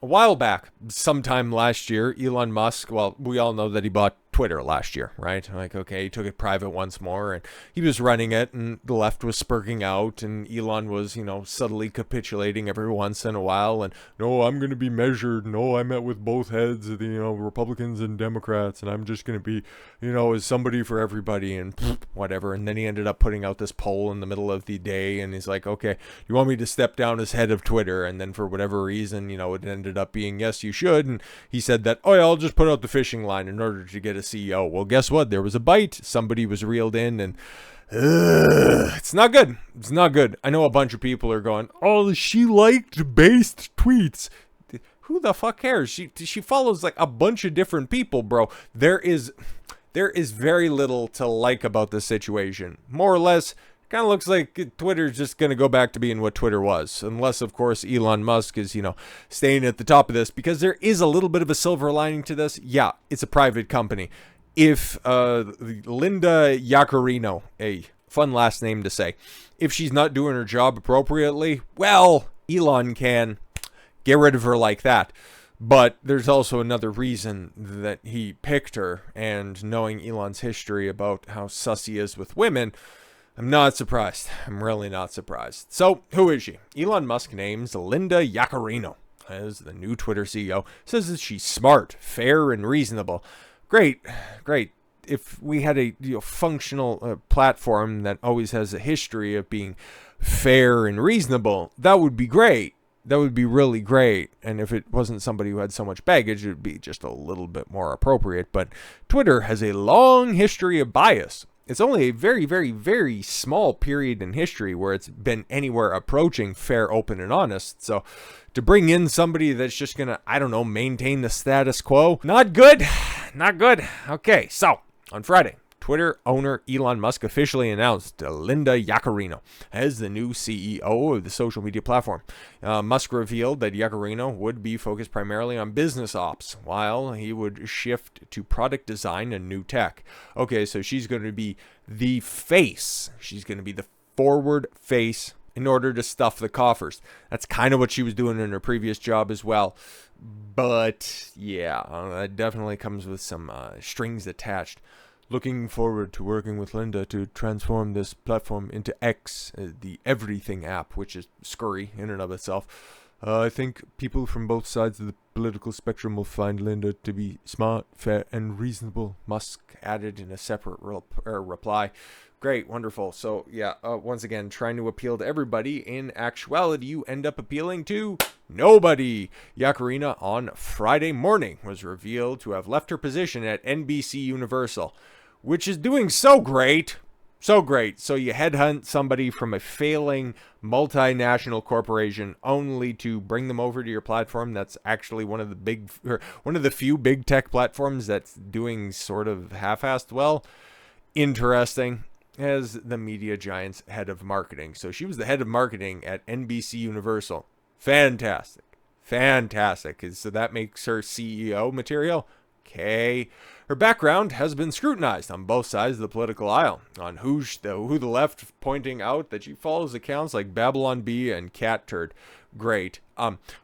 A while back, sometime last year, Elon Musk, well, we all know that he bought Twitter last year, right? Like, okay, he took it private once more, and he was running it, and the left was spurging out, and Elon was, subtly capitulating every once in a while, and, no, I'm going to be measured. No, I met with both heads of the, Republicans and Democrats, and I'm just going to be, as somebody for everybody, and whatever. And then he ended up putting out this poll in the middle of the day, and he's like, okay, you want me to step down as head of Twitter? And then for whatever reason, it ended up being, yes, you should. And he said that, oh yeah, I'll just put out the fishing line in order to get a CEO. Well, guess what? There was a bite. Somebody was reeled in, and it's not good. It's not good. I know a bunch of people are going, oh, she liked based tweets. Who the fuck cares? She follows like a bunch of different people, bro. There is very little to like about this situation. More or less, kind of looks like Twitter's just going to go back to being what Twitter was. Unless, of course, Elon Musk is, staying at the top of this. Because there is a little bit of a silver lining to this. Yeah, it's a private company. If Linda Yaccarino, a fun last name to say, if she's not doing her job appropriately, well, Elon can get rid of her like that. But there's also another reason that he picked her. And knowing Elon's history about how sus he is with women, I'm not surprised. I'm really not surprised. So, who is she? Elon Musk names Linda Yaccarino as the new Twitter CEO. Says that she's smart, fair, and reasonable. Great. If we had a functional platform that always has a history of being fair and reasonable, that would be great. That would be really great. And if it wasn't somebody who had so much baggage, it would be just a little bit more appropriate. But Twitter has a long history of bias. It's only a very, very, very small period in history where it's been anywhere approaching fair, open, and honest. So to bring in somebody that's just going to, maintain the status quo, not good. Not good. Okay, so on Friday, Twitter owner Elon Musk officially announced Linda Yaccarino as the new CEO of the social media platform. Musk revealed that Yaccarino would be focused primarily on business ops, while he would shift to product design and new tech. Okay, so she's going to be the face. She's going to be the forward face in order to stuff the coffers. That's kind of what she was doing in her previous job as well. But yeah, that definitely comes with some strings attached. Looking forward to working with Linda to transform this platform into X, the everything app, which is scurry in and of itself. I think people from both sides of the political spectrum will find Linda to be smart, fair, and reasonable, Musk added in a separate reply. Great, wonderful. So, yeah, once again, trying to appeal to everybody. In actuality, you end up appealing to nobody. Yaccarino on Friday morning was revealed to have left her position at NBC Universal, which is doing so great. So great. So you headhunt somebody from a failing multinational corporation only to bring them over to your platform that's actually one of the few big tech platforms that's doing sort of half-assed well. Interesting. As the media giant's head of marketing. So she was the head of marketing at NBC Universal. Fantastic. So that makes her CEO material. Okay. Her background has been scrutinized on both sides of the political aisle, on who the left pointing out that she follows accounts like Babylon Bee and Cat Turd. Great.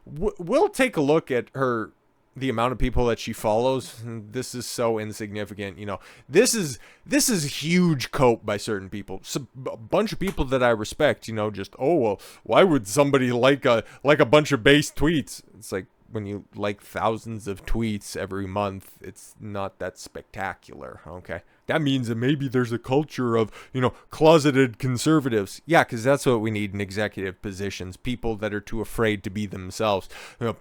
We'll take a look at the amount of people that she follows. This is so insignificant. This is huge cope by certain people. So, a bunch of people that I respect, just, oh, well, why would somebody like a bunch of base tweets? It's like, when you like thousands of tweets every month, it's not that spectacular, okay? That means that maybe there's a culture of, closeted conservatives. Yeah, because that's what we need in executive positions. People that are too afraid to be themselves.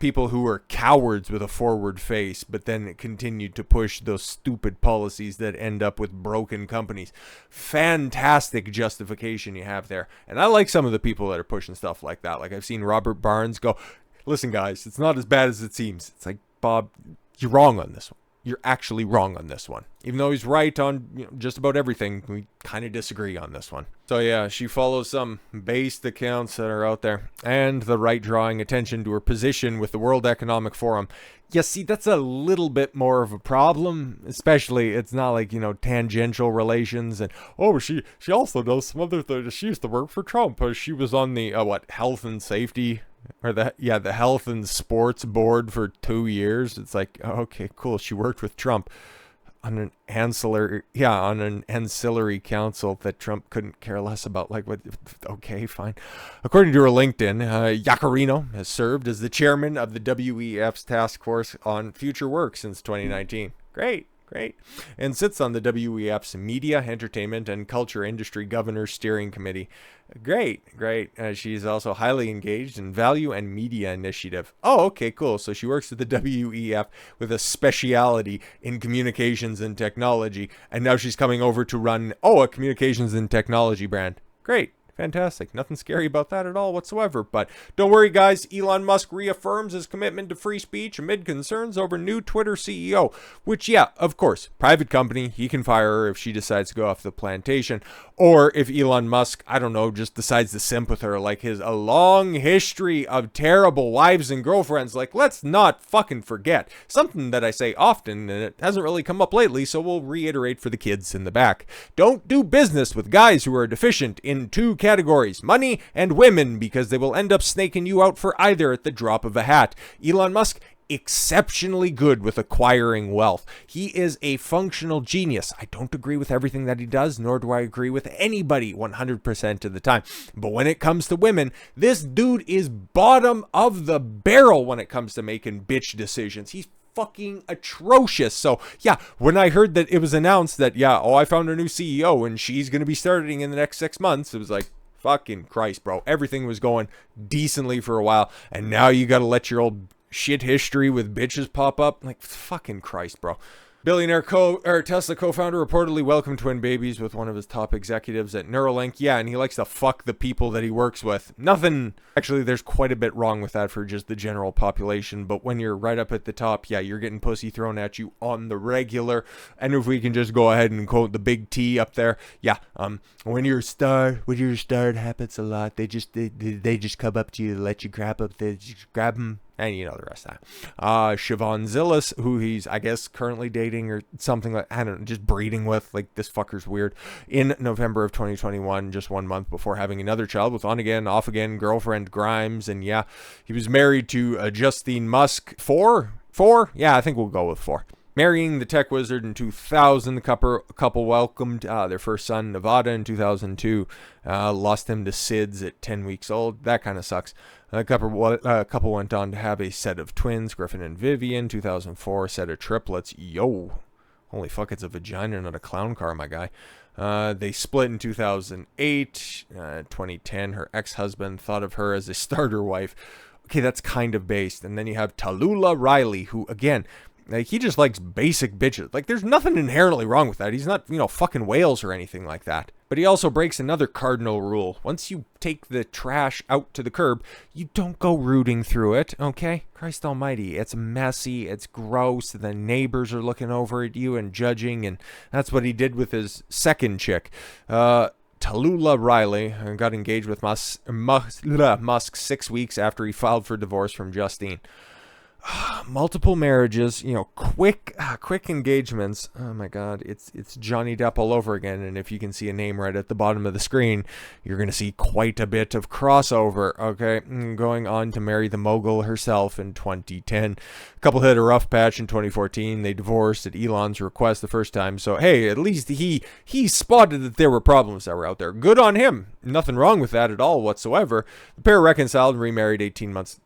People who are cowards with a forward face, but then continue to push those stupid policies that end up with broken companies. Fantastic justification you have there. And I like some of the people that are pushing stuff like that. Like I've seen Robert Barnes go, listen, guys, it's not as bad as it seems. It's like, Bob, you're wrong on this one. You're actually wrong on this one. Even though he's right on just about everything, we kind of disagree on this one. So yeah, she follows some based accounts that are out there, and the right drawing attention to her position with the World Economic Forum. Yeah, see, that's a little bit more of a problem, especially it's not like, tangential relations. And, oh, she also does some other things. She used to work for Trump. She was on the, health and safety Or the health and sports board for 2 years. It's like, okay, cool. She worked with Trump on an ancillary council that Trump couldn't care less about. Like, what? Okay, fine. According to her LinkedIn, Yaccarino has served as the chairman of the WEF's task force on future work since 2019. Great. And sits on the WEF's Media, Entertainment, and Culture Industry Governor Steering Committee. Great. She's also highly engaged in Value and Media Initiative. Oh, okay, cool. So she works at the WEF with a speciality in communications and technology, and now she's coming over to run, a communications and technology brand. Great. Fantastic. Nothing scary about that at all whatsoever. But don't worry, guys. Elon Musk reaffirms his commitment to free speech amid concerns over new Twitter CEO. Which, yeah, of course, private company. He can fire her if she decides to go off the plantation. Or if Elon Musk, I don't know, just decides to simp with her. Like a long history of terrible wives and girlfriends. Like, let's not fucking forget. Something that I say often, and it hasn't really come up lately, so we'll reiterate for the kids in the back. Don't do business with guys who are deficient in two categories, money and women, because they will end up snaking you out for either at the drop of a hat. Elon Musk, exceptionally good with acquiring wealth. He is a functional genius. I don't agree with everything that he does, nor do I agree with anybody 100% of the time. But when it comes to women, this dude is bottom of the barrel when it comes to making bitch decisions. He's fucking atrocious. So yeah, when I heard that it was announced that, I found a new CEO and she's going to be starting in the next 6 months, it was like, fucking Christ, bro. Everything was going decently for a while, and now you got to let your old shit history with bitches pop up. Like, fucking Christ, bro. Billionaire Tesla co-founder reportedly welcomed twin babies with one of his top executives at Neuralink. Yeah, and he likes to fuck the people that he works with. Nothing. Actually, there's quite a bit wrong with that for just the general population. But when you're right up at the top, you're getting pussy thrown at you on the regular. And if we can just go ahead and quote the big T up there, when you're a star, it happens a lot. They just come up to you, let you grab them. And you know the rest of that. Siobhan Zillis, who he's, I guess, currently dating or something like, I don't know, just breeding with. Like, this fucker's weird. In November of 2021, just 1 month before having another child with on again, off again girlfriend Grimes. And he was married to Justine Musk. Four? Yeah, I think we'll go with 4. Marrying the tech wizard in 2000, the couple welcomed their first son, Nevada, in 2002. Lost him to SIDS at 10 weeks old. That kind of sucks. The couple went on to have a set of twins, Griffin and Vivian, 2004, set of triplets. Yo, holy fuck, it's a vagina, not a clown car, my guy. They split in 2008. 2010, her ex-husband thought of her as a starter wife. Okay, that's kind of based. And then you have Tallulah Riley, who, again, like, he just likes basic bitches. Like, there's nothing inherently wrong with that. He's not, fucking whales or anything like that. But he also breaks another cardinal rule. Once you take the trash out to the curb, you don't go rooting through it, okay? Christ almighty, it's messy, it's gross, the neighbors are looking over at you and judging, and that's what he did with his second chick. Tallulah Riley got engaged with Musk 6 weeks after he filed for divorce from Justine. Multiple marriages, quick engagements. Oh my God, it's Johnny Depp all over again. And if you can see a name right at the bottom of the screen, you're going to see quite a bit of crossover. Okay, going on to marry the mogul herself in 2010. A couple hit a rough patch in 2014. They divorced at Elon's request the first time. So hey, at least he spotted that there were problems that were out there. Good on him. Nothing wrong with that at all whatsoever. The pair reconciled and remarried 18 months.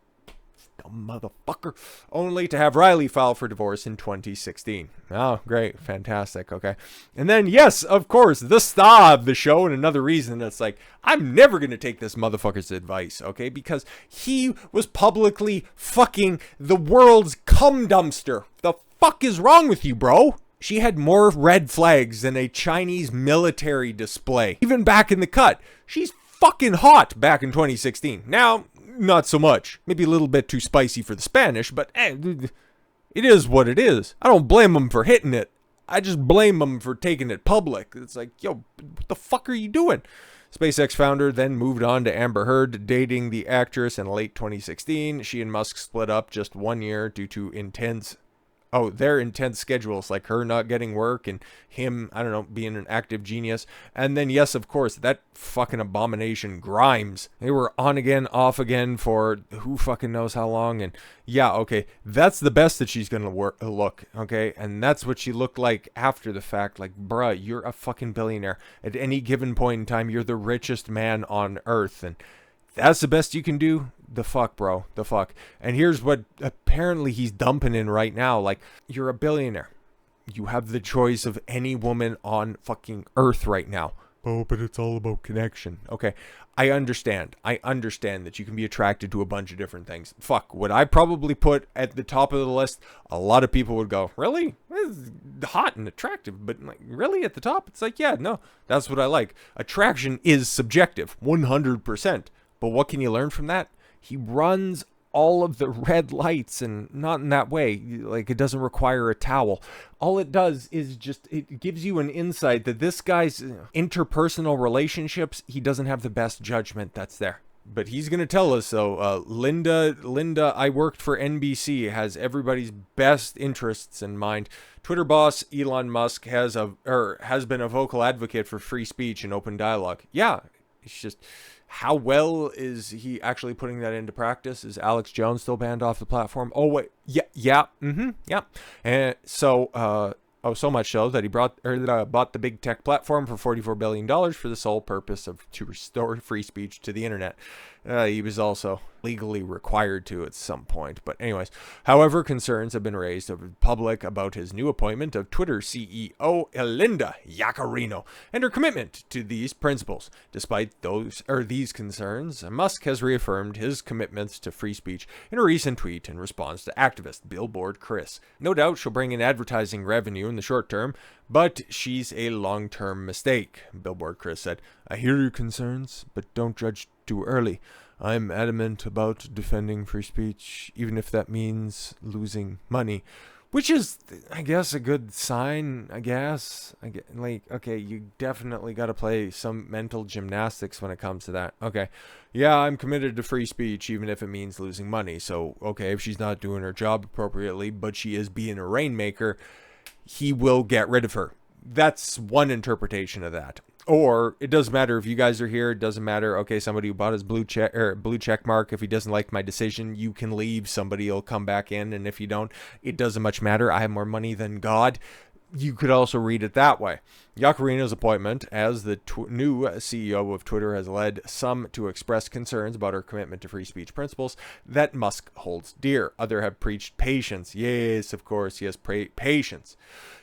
Motherfucker, only to have Riley file for divorce in 2016. Oh, great, fantastic, okay. And then, yes, of course, the star of the show, and another reason that's like, I'm never going to take this motherfucker's advice, okay, because he was publicly fucking the world's cum dumpster. The fuck is wrong with you, bro? She had more red flags than a Chinese military display. Even back in the cut, she's fucking hot back in 2016. Now, not so much. Maybe a little bit too spicy for the Spanish, but it is what it is. I don't blame them for hitting it. I just blame them for taking it public. It's like, yo, what the fuck are you doing? SpaceX founder then moved on to Amber Heard, dating the actress in late 2016. She and Musk split up just 1 year due to intense Oh, their intense schedules, like her not getting work and him, I don't know, being an active genius. And then, yes, of course, that fucking abomination Grimes. They were on again, off again for who fucking knows how long. And yeah, okay, that's the best that she's going to look, okay? And that's what she looked like after the fact. Like, bruh, you're a fucking billionaire. At any given point in time, you're the richest man on earth. And that's the best you can do? The fuck, bro. The fuck. And here's what apparently he's dumping in right now. Like, you're a billionaire. You have the choice of any woman on fucking earth right now. Oh, but it's all about connection. Okay, I understand. I understand that you can be attracted to a bunch of different things. Fuck, would I probably put at the top of the list? A lot of people would go, really? It's hot and attractive, but like, really at the top? It's like, yeah, no, that's what I like. Attraction is subjective, 100%. But what can you learn from that? He runs all of the red lights, and not in that way. Like, it doesn't require a towel. All it does is just, it gives you an insight that this guy's interpersonal relationships, he doesn't have the best judgment that's there. But he's going to tell us, so Linda, I worked for NBC, has everybody's best interests in mind. Twitter boss Elon Musk has been a vocal advocate for free speech and open dialogue. Yeah, it's just, how well is he actually putting that into practice? Is Alex Jones still banned off the platform? Oh, wait. Yeah. And so, so much so that he bought the big tech platform for $44 billion for the sole purpose of to restore free speech to the internet. He was also legally required to at some point. But anyways, however, concerns have been raised of the public about his new appointment of Twitter CEO Linda Yaccarino and her commitment to these principles. Despite these concerns, Musk has reaffirmed his commitments to free speech in a recent tweet in response to activist Billboard Chris. No doubt she'll bring in advertising revenue in the short term, but she's a long-term mistake, Billboard Chris said. I hear your concerns, but don't judge too early. I'm adamant about defending free speech, even if that means losing money. Which is, I guess, a good sign, I guess. Like, okay, you definitely got to play some mental gymnastics when it comes to that. Okay, yeah, I'm committed to free speech, even if it means losing money. So, okay, if she's not doing her job appropriately, but she is being a rainmaker, he will get rid of her. That's one interpretation of that. Or it doesn't matter if you guys are here. It doesn't matter. Okay, somebody who bought his blue check mark. If he doesn't like my decision, you can leave. Somebody will come back in, and if you don't, it doesn't much matter. I have more money than God. You could also read it that way. Yaccarino's appointment as the new CEO of Twitter has led some to express concerns about her commitment to free speech principles that Musk holds dear. Others have preached patience. Yes, of course, yes, patience.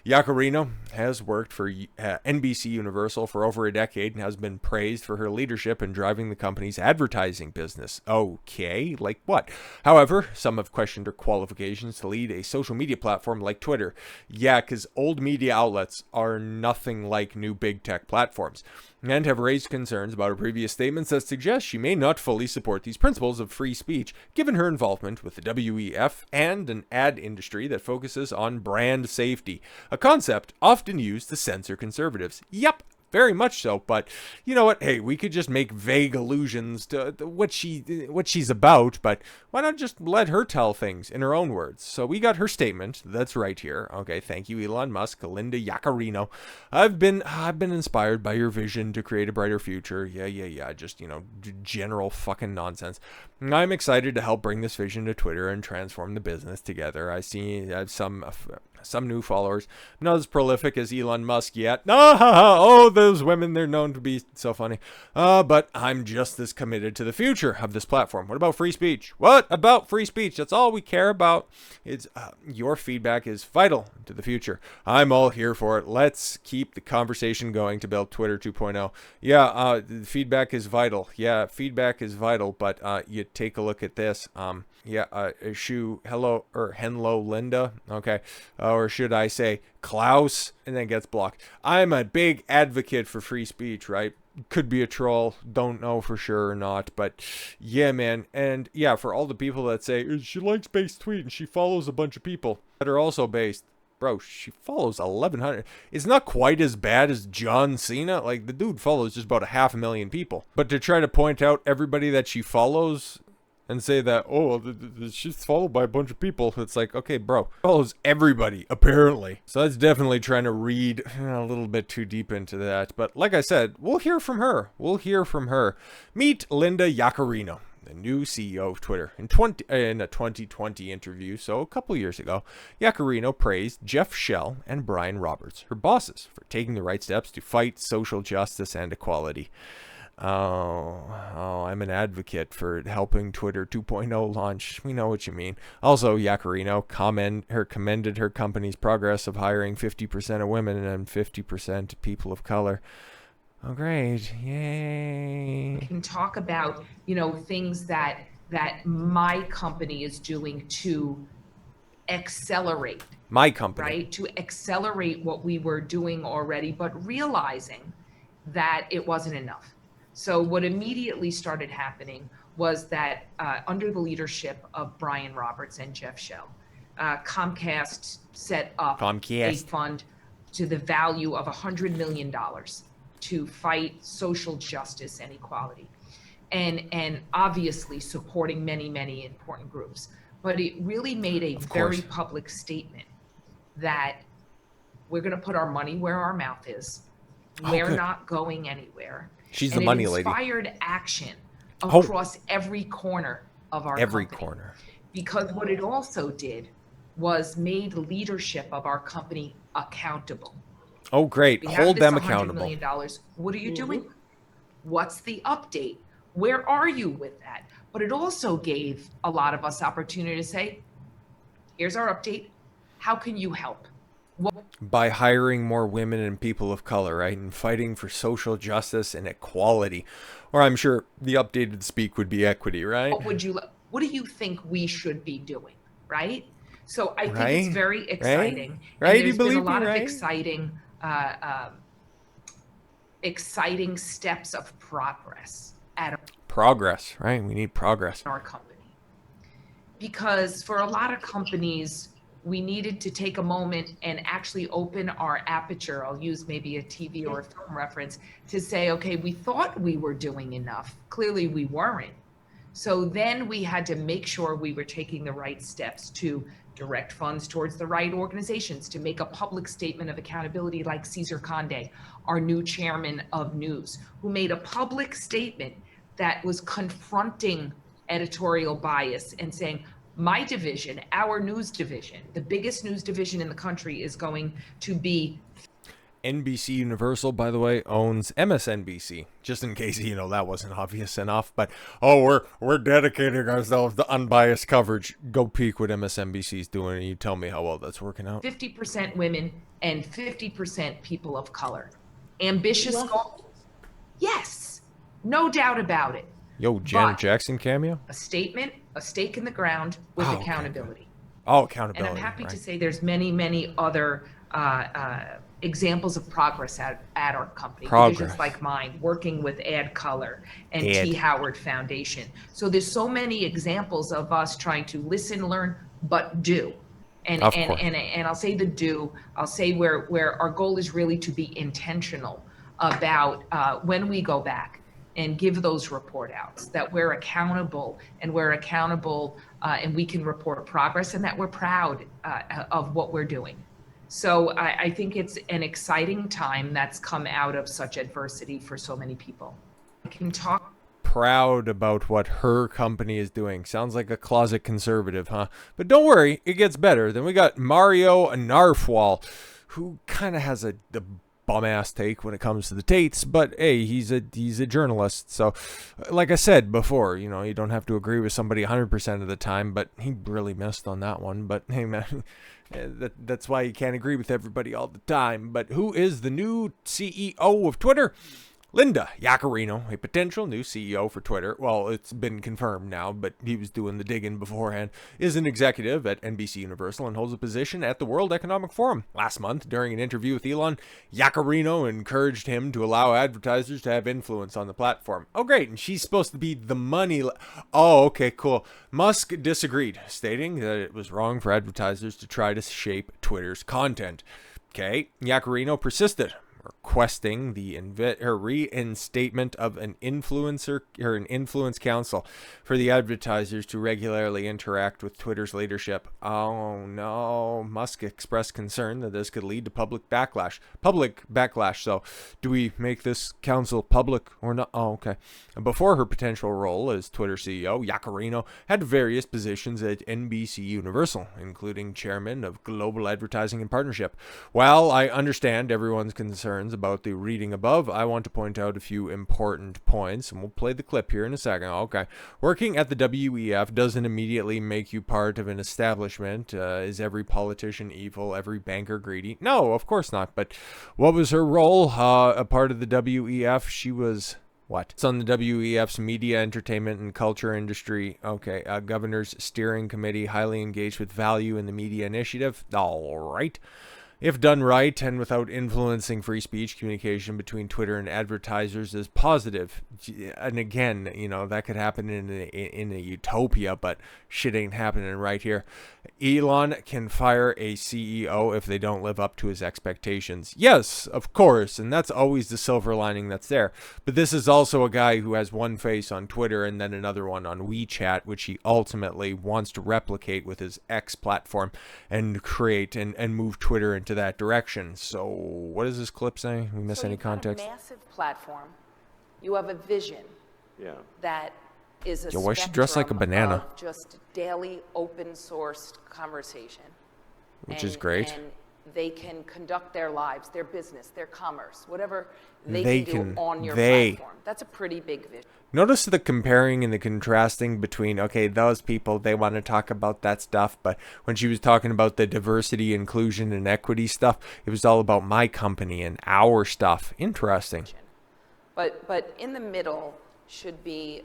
Yaccarino has worked for NBC Universal for over a decade and has been praised for her leadership in driving the company's advertising business. Okay, like what? However, some have questioned her qualifications to lead a social media platform like Twitter. Yeah, because old media outlets are nothing like new big tech platforms, and have raised concerns about her previous statements that suggest she may not fully support these principles of free speech, given her involvement with the WEF and an ad industry that focuses on brand safety, a concept often used to censor conservatives. Yep, very much so, but you know what? Hey, we could just make vague allusions to what she's about, but why not just let her tell things in her own words? So we got her statement. That's right here. Okay, thank you, Elon Musk, Linda Yaccarino. I've been inspired by your vision to create a brighter future. Yeah. Just, general fucking nonsense. I'm excited to help bring this vision to Twitter and transform the business together. I have some new followers. Not as prolific as Elon Musk yet. Oh, those women, they're known to be so funny. But I'm just as committed to the future of this platform. What about free speech? What about free speech? That's all we care about. It's your feedback is vital to the future. I'm all here for it. Let's keep the conversation going to build Twitter 2.0. Yeah, feedback is vital. Yeah, feedback is vital. But you take a look at this. Hello, Linda. Okay. Or should I say Klaus? And then gets blocked. I'm a big advocate for free speech, right? Could be a troll. Don't know for sure or not. But yeah, man. And yeah, for all the people that say she likes based tweet and she follows a bunch of people that are also based. Bro, she follows 1,100. It's not quite as bad as John Cena. Like, the dude follows just about 500,000 people. But to try to point out everybody that she follows, and say that, oh, she's followed by a bunch of people. It's like, okay, bro, follows everybody, apparently. So that's definitely trying to read a little bit too deep into that. But like I said, we'll hear from her. Meet Linda Yaccarino, the new CEO of Twitter. In a 2020 interview, so a couple years ago, Yaccarino praised Jeff Shell and Brian Roberts, her bosses, for taking the right steps to fight social justice and equality. I'm an advocate for helping Twitter 2.0 launch. We know what you mean. Also, Yaccarino commended her company's progress of hiring 50% of women and 50% people of color. Oh, great. Yay. We can talk about, things that my company is doing to accelerate. My company. Right? To accelerate what we were doing already, but realizing that it wasn't enough. So what immediately started happening was that under the leadership of Brian Roberts and Jeff Shell, Comcast set up a fund to the value of $100 million to fight social justice and equality, and obviously supporting many, many important groups. But it really made a very public statement that we're going to put our money where our mouth is. We're not going anywhere. She's the money lady. It inspired action across every corner of our company. Corner. Because what it also did was made leadership of our company accountable. Oh, great. Hold them accountable. $100 million. What are you doing? What's the update? Where are you with that? But it also gave a lot of us opportunity to say, here's our update. How can you help? By hiring more women and people of color, right? And fighting for social justice and equality. Or I'm sure the updated speak would be equity, right? What do you think we should be doing, right? So I think it's very exciting. Right? And there's been a lot of exciting steps of progress right? We need progress. Our company. Because for a lot of companies, we needed to take a moment and actually open our aperture. I'll use maybe a TV or a film reference to say, okay, we thought we were doing enough. Clearly we weren't. So then we had to make sure we were taking the right steps to direct funds towards the right organizations, to make a public statement of accountability like Cesar Conde, our new chairman of news, who made a public statement that was confronting editorial bias and saying, my division, our news division, the biggest news division in the country, is going to be... NBC Universal, by the way, owns MSNBC, just in case, that wasn't obvious enough. But, we're dedicating ourselves to unbiased coverage. Go peek what MSNBC is doing, and you tell me how well that's working out. 50% women and 50% people of color. Ambitious goals? Yes, no doubt about it. Yo, Janet Jackson cameo? A statement, a stake in the ground with accountability. Accountability. And I'm happy to say there's many, many other examples of progress at our company. Divisions like mine, working with Add Color and T. Howard Foundation. So there's so many examples of us trying to listen, learn, but do. And I'll say the do. I'll say where our goal is really to be intentional about when we go back and give those report outs, that we're accountable and and we can report progress and that we're proud of what we're doing. So I think it's an exciting time that's come out of such adversity for so many people. I can talk. Proud about what her company is doing. Sounds like a closet conservative, huh? But don't worry, it gets better. Then we got Mario Narfwal, who kind of has the bum-ass take when it comes to the Tates, but hey, he's a journalist. So like I said before, you don't have to agree with somebody 100% of the time, but he really missed on that one. But hey, man, that's why you can't agree with everybody all the time. But who is the new CEO of Twitter? Linda Yaccarino, a potential new CEO for Twitter. Well, it's been confirmed now, but he was doing the digging beforehand. Is an executive at NBC Universal and holds a position at the World Economic Forum. Last month, during an interview with Elon, Yaccarino encouraged him to allow advertisers to have influence on the platform. Oh, great. And she's supposed to be the money. Oh, okay, cool. Musk disagreed, stating that it was wrong for advertisers to try to shape Twitter's content. Okay, Yaccarino persisted, requesting the reinstatement of an influence council for the advertisers to regularly interact with Twitter's leadership. Oh no, Musk expressed concern that this could lead to public backlash. So do we make this council public or not? Oh, okay. Before her potential role as Twitter CEO, Yaccarino had various positions at NBC Universal, including chairman of Global Advertising and Partnership. While I understand everyone's concerns about the reading above, I want to point out a few important points, and we'll play the clip here in a second. Okay. Working at the WEF doesn't immediately make you part of an establishment. Is every politician evil? Every banker greedy? No, of course not. But what was her role? A part of the WEF? She was... What? It's on the WEF's Media, Entertainment, and Culture Industry. Okay. Governor's Steering Committee, highly engaged with value in the media initiative. All right. If done right and without influencing free speech, communication between Twitter and advertisers is positive. And again, that could happen in a utopia, but shit ain't happening right here. Elon can fire a CEO if they don't live up to his expectations. Yes, of course, and that's always the silver lining that's there. But this is also a guy who has one face on Twitter and then another one on WeChat, which he ultimately wants to replicate with his X platform and create and move Twitter into that direction. So what does this clip say? We miss any context? A massive platform. You have a vision. Yeah. That is a why is she dressed like a banana? of just daily open sourced conversation. Which is great. And they can conduct their lives, their business, their commerce, whatever they can do on your platform. That's a pretty big vision. Notice the comparing and the contrasting between, okay, those people, they want to talk about that stuff, but when she was talking about the diversity, inclusion, and equity stuff, it was all about my company and our stuff. Interesting. But in the middle should be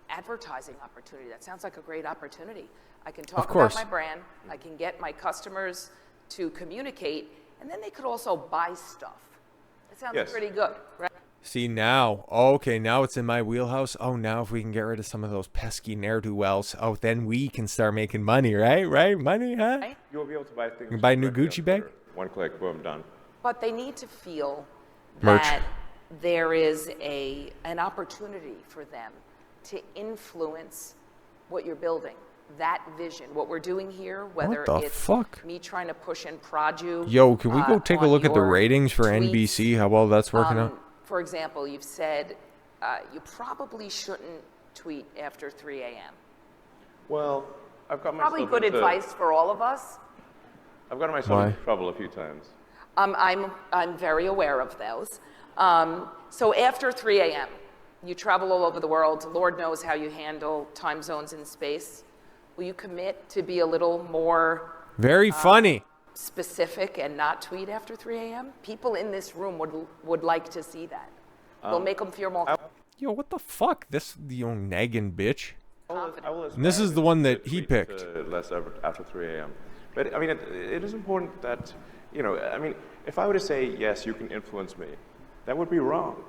advertising opportunity. That sounds like a great opportunity. I can talk about my brand. I can get my customers to communicate, and then they could also buy stuff. That sounds pretty good, right? See now, okay, now it's in my wheelhouse. Oh, now if we can get rid of some of those pesky ne'er-do-wells, oh, then we can start making money, right? Right? Money, huh? Right? You'll be able to buy things. You buy a new Gucci bag? One click, boom, done. But they need to feel Merch. that there is an opportunity for them to influence what you're building. That vision, what we're doing here, whether it's me trying to push in Praju. Yo, can we go take a look at the ratings for tweets? NBC? How well that's working out? For example, you've said you probably shouldn't tweet after 3 a.m. Well, I've got myself Probably good advice for all of us. I've gotten myself into trouble a few times. I'm very aware of those. So after 3 a.m., you travel all over the world. Lord knows how you handle time zones in space. Will you commit to be a little more very funny, specific, and not tweet after 3 a.m.? People in this room would like to see that. They'll make them feel more. Yo, what the fuck? This nagging bitch. confident. This is the one that he picked. Less after 3 a.m. But I mean, it is important that, I mean, if I were to say, yes, you can influence me, that would be wrong.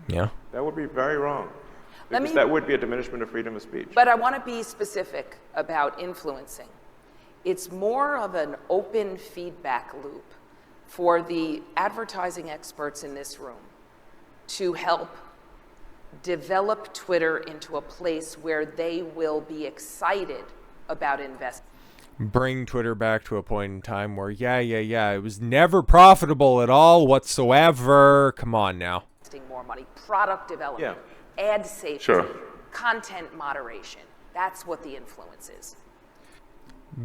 Yeah. That would be very wrong. Because that would be a diminishment of freedom of speech. But I want to be specific about influencing. It's more of an open feedback loop for the advertising experts in this room to help develop Twitter into a place where they will be excited about investing. Bring Twitter back to a point in time where, it was never profitable at all whatsoever. Come on now. More money, product development, ad safety, content moderation. That's what the influence is.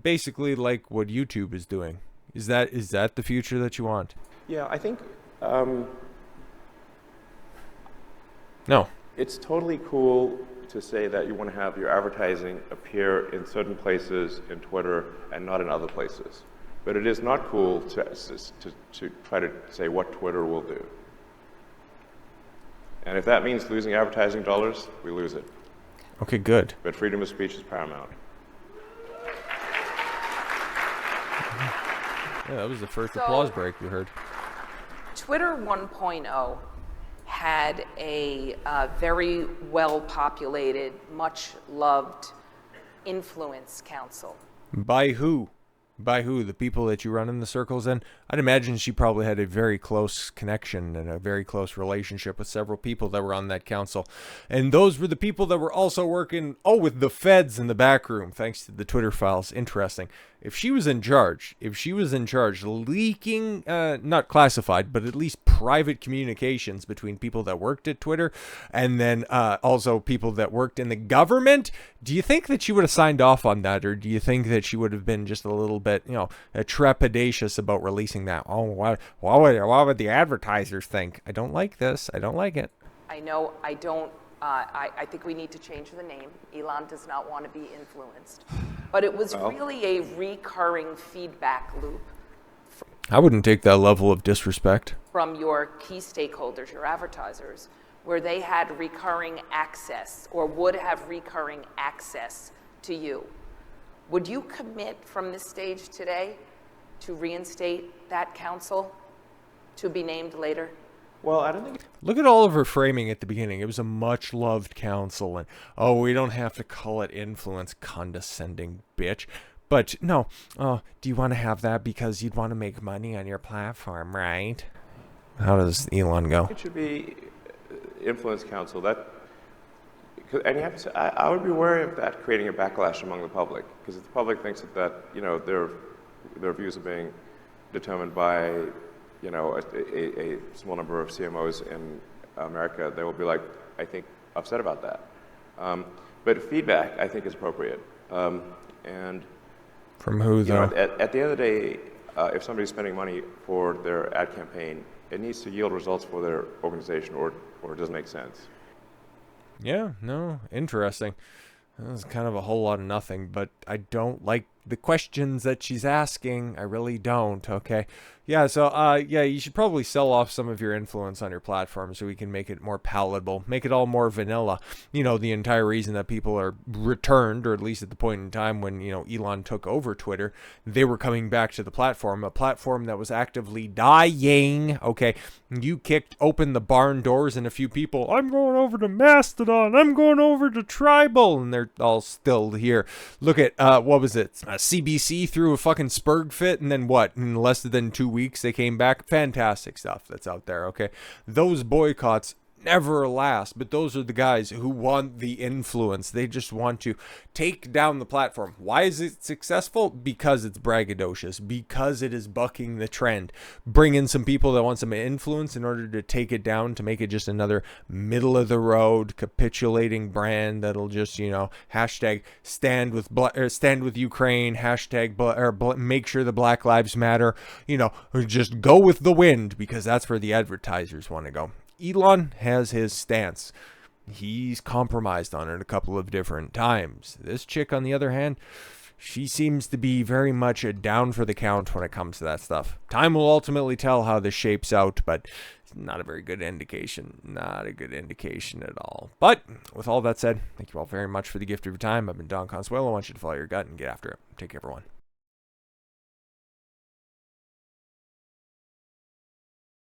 Basically like what YouTube is doing. Is that the future that you want? Yeah, I think no. It's totally cool to say that you want to have your advertising appear in certain places in Twitter and not in other places. But it is not cool to try to say what Twitter will do. And if that means losing advertising dollars, we lose it. Okay, good. But freedom of speech is paramount. Yeah, that was the first applause break we heard. Twitter 1.0 had a very well-populated, much-loved influence council. By who? By who? The people that you run in the circles in? I'd imagine she probably had a very close connection and a very close relationship with several people that were on that council. And those were the people that were also working, with the feds in the back room, thanks to the Twitter files. Interesting. If she was in charge, leaking, not classified, but at least private communications between people that worked at Twitter and then also people that worked in the government, do you think that she would have signed off on that? Or do you think that she would have been just a little bit, trepidatious about releasing that? Oh, what would the advertisers think? I don't like this. I don't like it. I know I don't. I think we need to change the name. Elon does not want to be influenced. But it was really a recurring feedback loop. I wouldn't take that level of disrespect. From your key stakeholders, your advertisers, where they had recurring access or would have recurring access to you. Would you commit from this stage today to reinstate that council to be named later? Well, I don't think. Look at all of her framing at the beginning. It was a much-loved council, and we don't have to call it influence, condescending bitch. But no, do you want to have that because you'd want to make money on your platform, right? How does Elon go? It should be influence council. And you have to. I would be wary of that creating a backlash among the public, because if the public thinks that their views are being determined by a small number of CMOs in America, they will be I think, upset about that. But feedback, I think, is appropriate. And from who, though? At the end of the day, if somebody's spending money for their ad campaign, it needs to yield results for their organization, or it doesn't make sense. Yeah, no, interesting. That's kind of a whole lot of nothing, but I don't like the questions that she's asking. I really don't, okay? Yeah, so, you should probably sell off some of your influence on your platform so we can make it more palatable, make it all more vanilla. The entire reason that people are returned, or at least at the point in time when, Elon took over Twitter, they were coming back to the platform, a platform that was actively dying, okay? You kicked open the barn doors and a few people, I'm going over to Mastodon, I'm going over to Tribal, and they're all still here. Look at, what was it? CBC threw a fucking spurg fit, and then what? In less than 2 weeks, they came back. Fantastic stuff that's out there, okay? Those boycotts never last, but those are the guys who want the influence. They just want to take down the platform. Why is it successful? Because it's braggadocious, because it is bucking the trend. Bring in some people that want some influence in order to take it down, to make it just another middle of the road capitulating brand that'll just, hashtag stand with Ukraine, hashtag make sure the Black Lives Matter, just go with the wind, because that's where the advertisers want to go. Elon has his stance. He's compromised on it a couple of different times. This chick, on the other hand, she seems to be very much down for the count when it comes to that stuff. Time will ultimately tell how this shapes out, but it's not a very good indication. Not a good indication at all. But with all that said, thank you all very much for the gift of your time. I've been Don Consuelo. I want you to follow your gut and get after it. Take care, everyone.